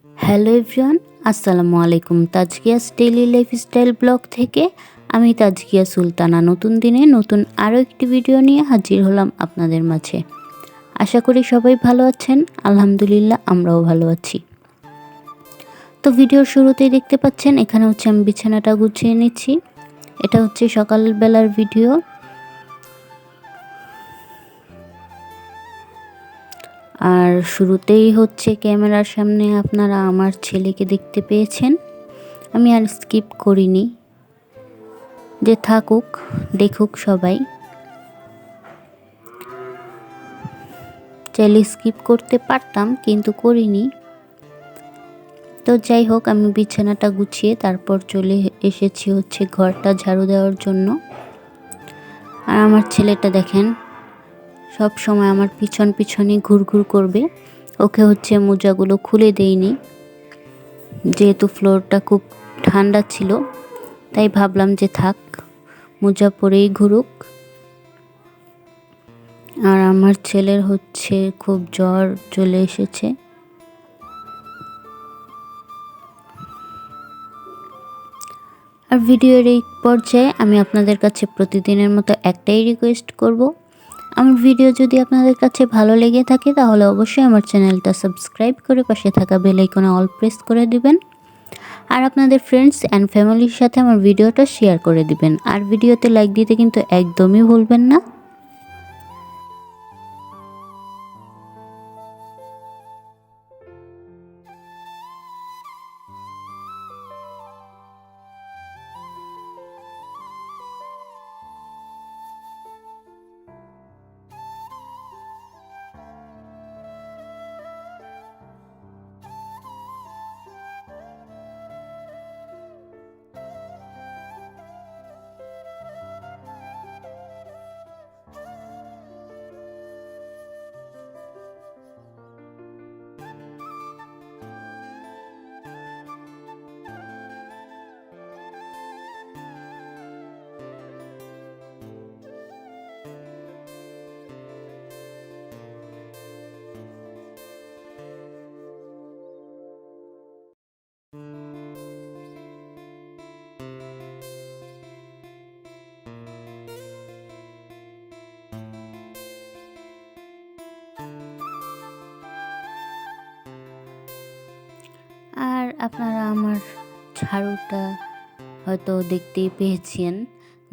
Hello everyone, আসসালামু আলাইকুম। তাজকিয়াস daily lifestyle blog থেকে আমি তাজকিয়া সুলতানা নতুন দিনে নতুন আরও একটি ভিডিও নিয়ে হাজির হলাম আপনাদের মাঝে। আশা করি সবাই ভালো আছেন। আলহামদুলিল্লাহ, আমরাও ভালো আছি। তো ভিডিওর শুরুতেই দেখতে পাচ্ছেন এখানে আমি বিছানাটা গুছিয়ে নিচ্ছি। এটা সকালবেলার ভিডিও। আর শুরুতেই ক্যামেরার সামনে আপনারা আমার ছেলেকে দেখতে পেয়েছেন। আমি আর স্কিপ করিনি, যে থাকুক দেখুক সবাই। চাইলে স্কিপ করতে পারতাম কিন্তু করিনি। তো যাই হোক, আমি বিছানাটা গুছিয়ে তারপর চলে এসেছি ঘরটা ঝাড়ু দেওয়ার জন্য। আর আমার ছেলেটা দেখেন, সব সময় আমার পিছন পিছনই ঘুরঘুর করবে। ওকে মোজাগুলো খুলে দেইনি, যেহেতু ফ্লোরটা খুব ঠান্ডা ছিল, তাই ভাবলাম যে থাক, মোজা পরেই ঘুরুক। আর আমার ছেলের খুব জ্বর চলে এসেছে। আর ভিডিওর এই পর্যায়ে আমি আপনাদের কাছে প্রতিদিনের মতো একটাই রিকোয়েস্ট করব, আমার ভিডিও যদি আপনাদের কাছে ভালো লেগে থাকে তাহলে অবশ্যই আমার চ্যানেলটা সাবস্ক্রাইব করে পাশে থাকা বেল আইকনে অল প্রেস করে দিবেন। আর আপনাদের ফ্রেন্ডস অ্যান্ড ফ্যামিলির সাথে আমার ভিডিওটা শেয়ার করে দিবেন। আর ভিডিওতে লাইক দিতে কিন্তু একদমই ভুলবেন না। আর আপনারা আমার ঝাড়ুটা হয়তো দেখতেই পেয়েছেন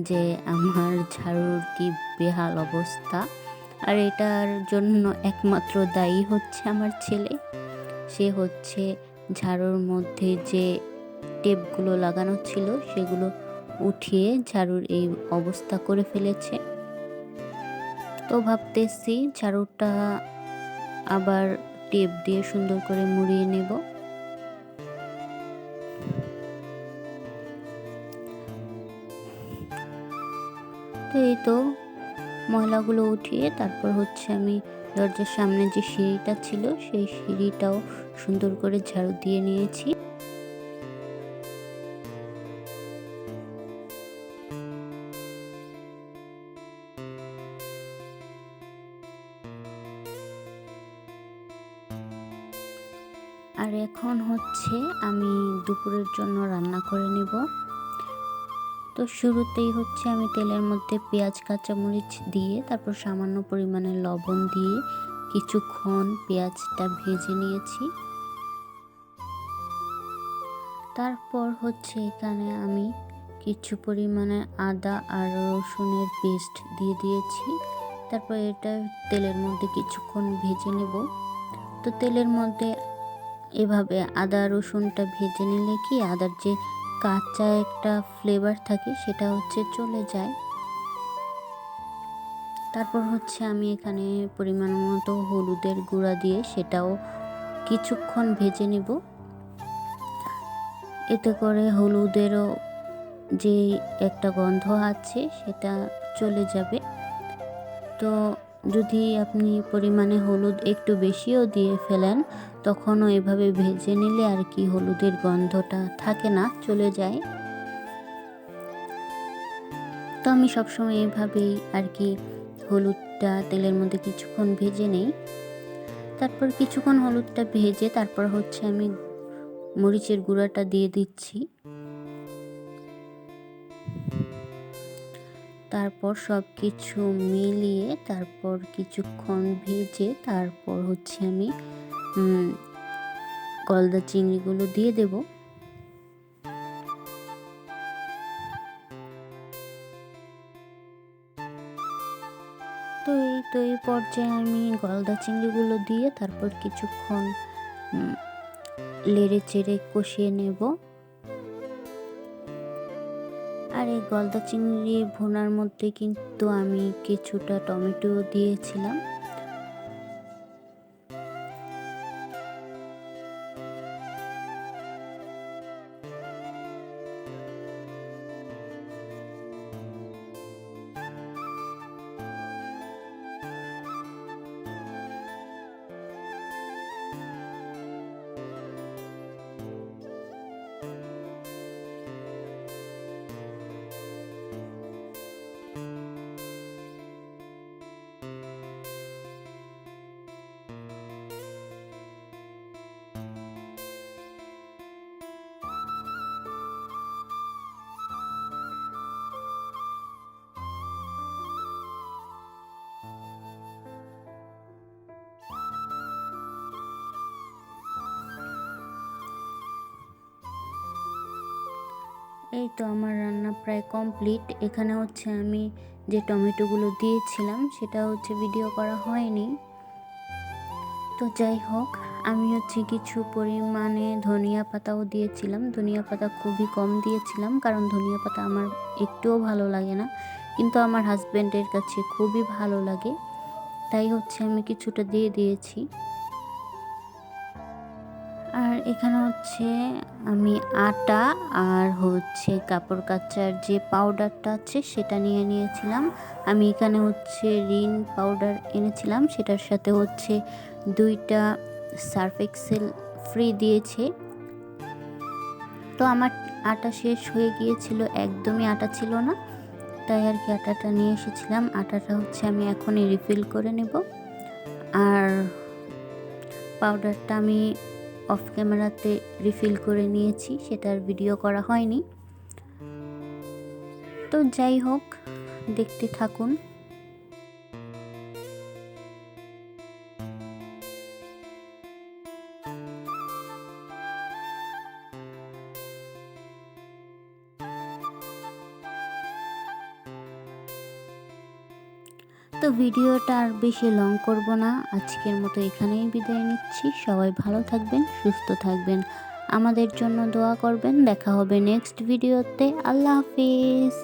যে আমার ঝাড়ুর কি বেহাল অবস্থা। আর এটার জন্য একমাত্র দায়ী আমার ছেলে। সে ঝাড়ুর মধ্যে যে টেপগুলো লাগানো ছিল সেগুলো উঠিয়ে ঝাড়ুর এই অবস্থা করে ফেলেছে। তো ভাবতেছি ঝাড়ুটা আবার টেপ দিয়ে সুন্দর করে মুড়িয়ে নেব। তো এই তো ময়লাগুলো উঠিয়ে তারপর আমি দরজার সামনে যে সিঁড়িটা ছিল সেই সিঁড়িটাও সুন্দর করে ঝাড়ু দিয়ে নিয়েছি। আর এখন আমি দুপুরের জন্য রান্না করে নিব। তো শুরুতেই আমি তেলের মধ্যে পেঁয়াজ কাঁচামরিচ দিয়ে তারপর সামান্য পরিমাণে লবণ দিয়ে কিছুক্ষণ পেঁয়াজটা ভেজে নিয়েছি। তারপর এখানে আমি কিছু পরিমাণে আদা আর রসুনের পেস্ট দিয়ে দিয়েছি। তারপর এটা তেলের মধ্যে কিছুক্ষণ ভেজে নেব। তো তেলের মধ্যে এভাবে আদা রসুনটা ভেজে নিলে কি আদার যে কাঁচা একটা ফ্লেভার থাকে সেটা চলে যায়। তারপর আমি এখানে পরিমাণ মতো হলুদের গুঁড়া দিয়ে সেটাও কিছুক্ষণ ভেজে নেব। এতে করে হলুদেরও যে একটা গন্ধ আছে সেটা চলে যাবে। তো যদি আপনি পরিমাণে হলুদ একটু বেশিও দিয়ে ফেলেন তখনও এভাবে ভেজে নিলে আর কি হলুদের গন্ধটা থাকে না, চলে যায়। তো আমি সবসময় এভাবেই আর কি হলুদটা তেলের মধ্যে কিছুক্ষণ ভেজে নেই। তারপর কিছুক্ষণ হলুদটা ভেজে তারপর আমি মরিচের গুঁড়াটা দিয়ে দিচ্ছি। তারপর সব কিছু মিলিয়ে তারপর কিছুক্ষণ ভেজে তারপর হচ্ছে আমি গলদা চিংড়িগুলো দিয়ে দেব। তো এই পর্যায়ে আমি গলদা চিংড়িগুলো দিয়ে তারপর কিছুক্ষণ লেড়ে চেড়ে কষিয়ে নেব। আর এই গলদা চিংড়ি ভুনার মধ্যে কিন্তু আমি কিছুটা টমেটো দিয়েছিলাম। এই তো আমার রান্না প্রায় কমপ্লিট। এখানে হচ্ছে আমি যে টমেটোগুলো দিয়েছিলাম সেটা হচ্ছে ভিডিও করা হয়নি। তো যাই হোক, আমি হচ্ছে কিছু পরিমাণে ধনিয়া পাতাও দিয়েছিলাম। ধনিয়া পাতা খুবই কম দিয়েছিলাম, কারণ ধনিয়া পাতা আমার একটুও ভালো লাগে না, কিন্তু আমার হাজব্যান্ডের কাছে খুবই ভালো লাগে, তাই হচ্ছে আমি কিছুটা দিয়ে দিয়েছি। আর এখানে হচ্ছে আমি আটা আর হচ্ছে কাপড় কাচার যে পাউডারটা আছে সেটা নিয়ে নিয়েছিলাম। আমি এখানে হচ্ছে রিন পাউডার এনেছিলাম, সেটার সাথে হচ্ছে 2টা সার্ফ এক্সেল ফ্রি দিয়েছে। তো আমার আটা শেষ হয়ে গিয়েছিল, একদমই আটা ছিল না, তাই আর কি আটাটা নিয়ে এসেছিলাম। আটাটা হচ্ছে আমি এখনই রিফিল করে নেব। আর পাউডারটা আমি অফ ক্যামেরাতে রিফিল করে নিয়েছি, সেটার ভিডিও করা হয়নি। তো যাই হোক, দেখতে থাকুন। তো ভিডিওটা আর বেশি লং করব না, আজকের মতো এখানেই বিদায় নিচ্ছি। সবাই ভালো থাকবেন, সুস্থ থাকবেন, আমাদের জন্য দোয়া করবেন। দেখা হবে নেক্সট ভিডিওতে। আল্লাহ হাফিজ।